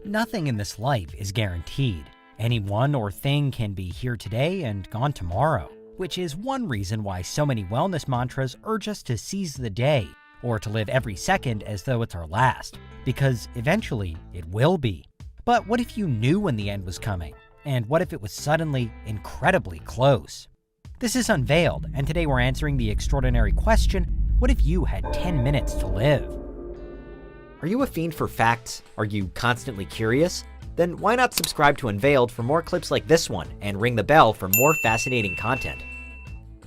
Nothing in this life is guaranteed. Anyone or thing can be here today and gone tomorrow, which is one reason why so many wellness mantras urge us to seize the day, or to live every second as though it's our last, because eventually it will be. But what if you knew when the end was coming? And what if it was suddenly incredibly close? This is Unveiled, and today we're answering the extraordinary question, what if you had 10 minutes to live? Are you a fiend for facts? Are you constantly curious? Then why not subscribe to Unveiled for more clips like this one and ring the bell for more fascinating content?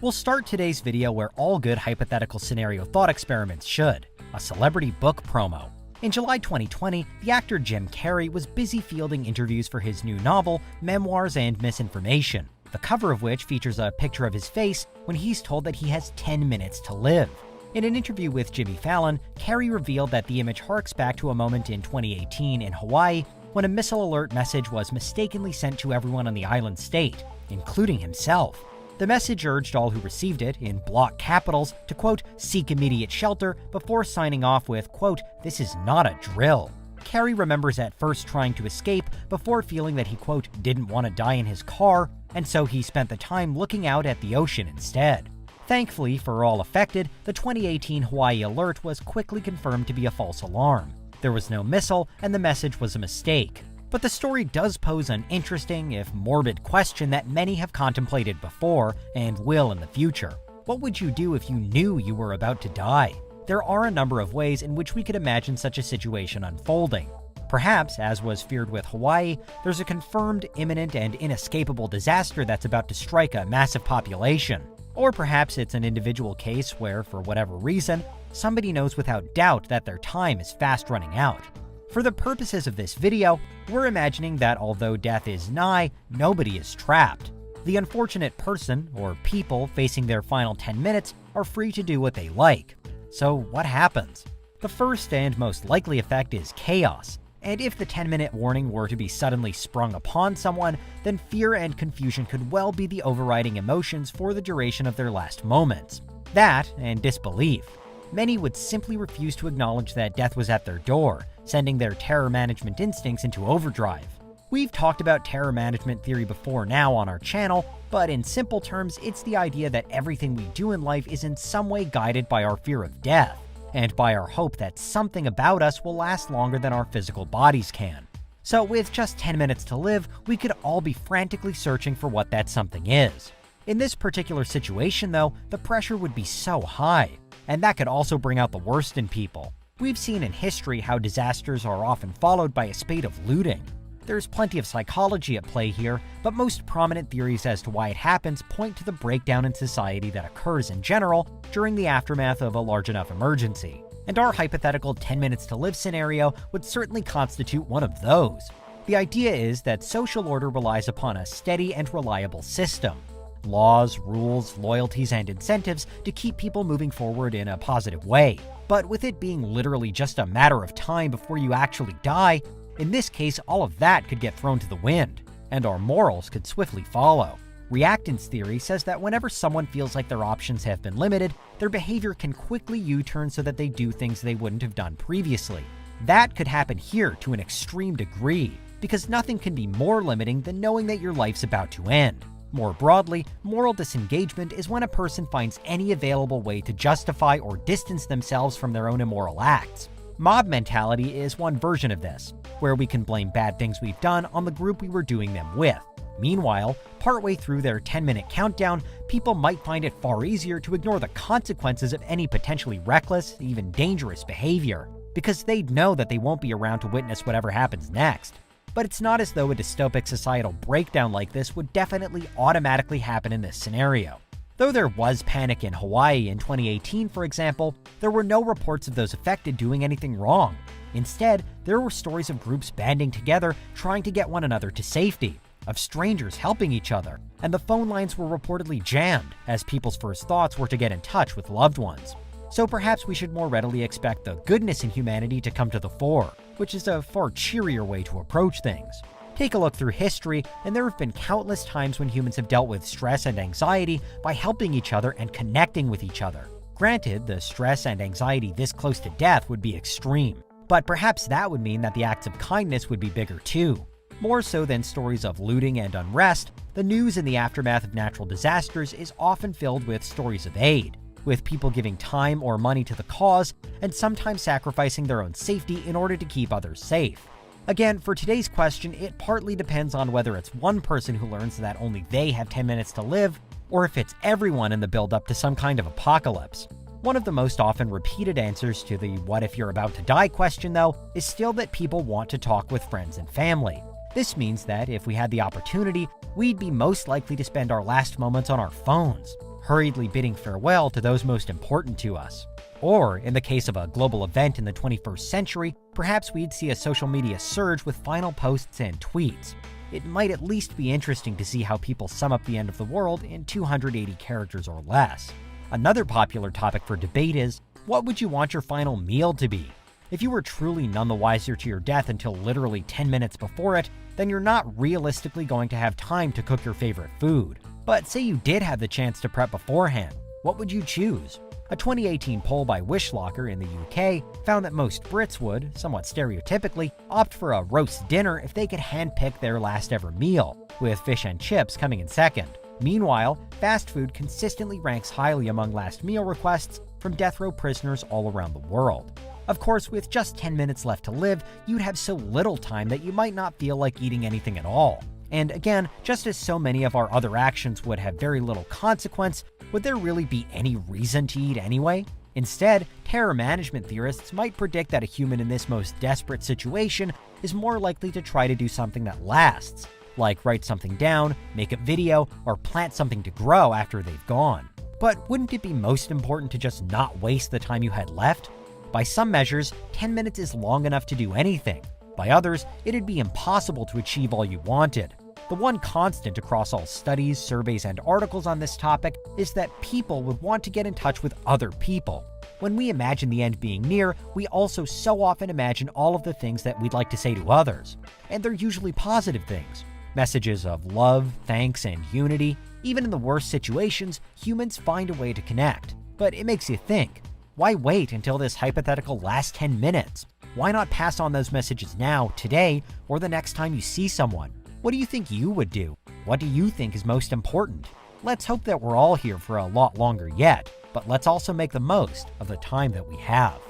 We'll start today's video where all good hypothetical scenario thought experiments should, a celebrity book promo. In July 2020, the actor Jim Carrey was busy fielding interviews for his new novel, Memoirs and Misinformation, the cover of which features a picture of his face when he's told that he has 10 minutes to live. In an interview with Jimmy Fallon, Carrey revealed that the image harks back to a moment in 2018 in Hawaii when a missile alert message was mistakenly sent to everyone on the island state, including himself. The message urged all who received it, in block capitals, to quote, seek immediate shelter before signing off with, quote, this is not a drill. Carrey remembers at first trying to escape before feeling that he, quote, didn't want to die in his car, and so he spent the time looking out at the ocean instead. Thankfully for all affected, the 2018 Hawaii alert was quickly confirmed to be a false alarm. There was no missile, and the message was a mistake. But the story does pose an interesting, if morbid, question that many have contemplated before, and will in the future. What would you do if you knew you were about to die? There are a number of ways in which we could imagine such a situation unfolding. Perhaps, as was feared with Hawaii, there's a confirmed, imminent, and inescapable disaster that's about to strike a massive population. Or perhaps it's an individual case where, for whatever reason, somebody knows without doubt that their time is fast running out. For the purposes of this video, we're imagining that although death is nigh, nobody is trapped. The unfortunate person, or people, facing their final 10 minutes are free to do what they like. So what happens? The first and most likely effect is chaos. And if the 10-minute warning were to be suddenly sprung upon someone, then fear and confusion could well be the overriding emotions for the duration of their last moments. That, and disbelief. Many would simply refuse to acknowledge that death was at their door, sending their terror management instincts into overdrive. We've talked about terror management theory before now on our channel, but in simple terms, it's the idea that everything we do in life is in some way guided by our fear of death, and by our hope that something about us will last longer than our physical bodies can. So with just 10 minutes to live, we could all be frantically searching for what that something is. In this particular situation though, the pressure would be so high, and that could also bring out the worst in people. We've seen in history how disasters are often followed by a spate of looting. There's plenty of psychology at play here, but most prominent theories as to why it happens point to the breakdown in society that occurs in general during the aftermath of a large enough emergency. And our hypothetical 10 minutes to live scenario would certainly constitute one of those. The idea is that social order relies upon a steady and reliable system. Laws, rules, loyalties, and incentives to keep people moving forward in a positive way. But with it being literally just a matter of time before you actually die, in this case, all of that could get thrown to the wind, and our morals could swiftly follow. Reactance theory says that whenever someone feels like their options have been limited, their behavior can quickly U-turn so that they do things they wouldn't have done previously. That could happen here to an extreme degree, because nothing can be more limiting than knowing that your life's about to end. More broadly, moral disengagement is when a person finds any available way to justify or distance themselves from their own immoral acts. Mob mentality is one version of this, where we can blame bad things we've done on the group we were doing them with. Meanwhile, partway through their 10-minute countdown, people might find it far easier to ignore the consequences of any potentially reckless, even dangerous behavior, because they'd know that they won't be around to witness whatever happens next. But it's not as though a dystopic societal breakdown like this would definitely automatically happen in this scenario. Though there was panic in Hawaii in 2018, for example, there were no reports of those affected doing anything wrong. Instead, there were stories of groups banding together trying to get one another to safety, of strangers helping each other, and the phone lines were reportedly jammed as people's first thoughts were to get in touch with loved ones. So perhaps we should more readily expect the goodness in humanity to come to the fore, which is a far cheerier way to approach things. Take a look through history, and there have been countless times when humans have dealt with stress and anxiety by helping each other and connecting with each other. Granted, the stress and anxiety this close to death would be extreme, But perhaps that would mean that the acts of kindness would be bigger too. More so than stories of looting and unrest, the news in the aftermath of natural disasters is often filled with stories of aid, with people giving time or money to the cause and sometimes sacrificing their own safety in order to keep others safe. Again, for today's question, it partly depends on whether it's one person who learns that only they have 10 minutes to live, or if it's everyone in the build-up to some kind of apocalypse. One of the most often repeated answers to the what if you're about to die question, though, is still that people want to talk with friends and family. This means that if we had the opportunity, we'd be most likely to spend our last moments on our phones, hurriedly bidding farewell to those most important to us. Or, in the case of a global event in the 21st century, perhaps we'd see a social media surge with final posts and tweets. It might at least be interesting to see how people sum up the end of the world in 280 characters or less. Another popular topic for debate is, what would you want your final meal to be? If you were truly none the wiser to your death until literally 10 minutes before it, then you're not realistically going to have time to cook your favorite food. But say you did have the chance to prep beforehand, what would you choose? A 2018 poll by Wishlocker in the UK found that most Brits would, somewhat stereotypically, opt for a roast dinner if they could handpick their last ever meal, with fish and chips coming in second. Meanwhile, fast food consistently ranks highly among last meal requests from death row prisoners all around the world. Of course, with just 10 minutes left to live, you'd have so little time that you might not feel like eating anything at all. And again, just as so many of our other actions would have very little consequence, would there really be any reason to eat anyway? Instead, terror management theorists might predict that a human in this most desperate situation is more likely to try to do something that lasts, like write something down, make a video, or plant something to grow after they've gone. But wouldn't it be most important to just not waste the time you had left? By some measures, 10 minutes is long enough to do anything. By others, it'd be impossible to achieve all you wanted. The one constant across all studies, surveys, and articles on this topic is that people would want to get in touch with other people. When we imagine the end being near, we also so often imagine all of the things that we'd like to say to others. And they're usually positive things. Messages of love, thanks, and unity. Even in the worst situations, humans find a way to connect. But it makes you think. Why wait until this hypothetical last 10 minutes? Why not pass on those messages now, today, or the next time you see someone? What do you think you would do? What do you think is most important? Let's hope that we're all here for a lot longer yet, but let's also make the most of the time that we have.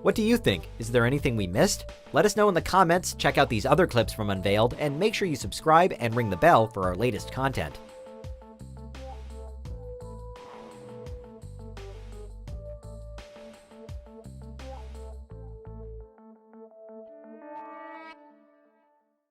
What do you think? Is there anything we missed? Let us know in the comments, check out these other clips from Unveiled, and make sure you subscribe and ring the bell for our latest content.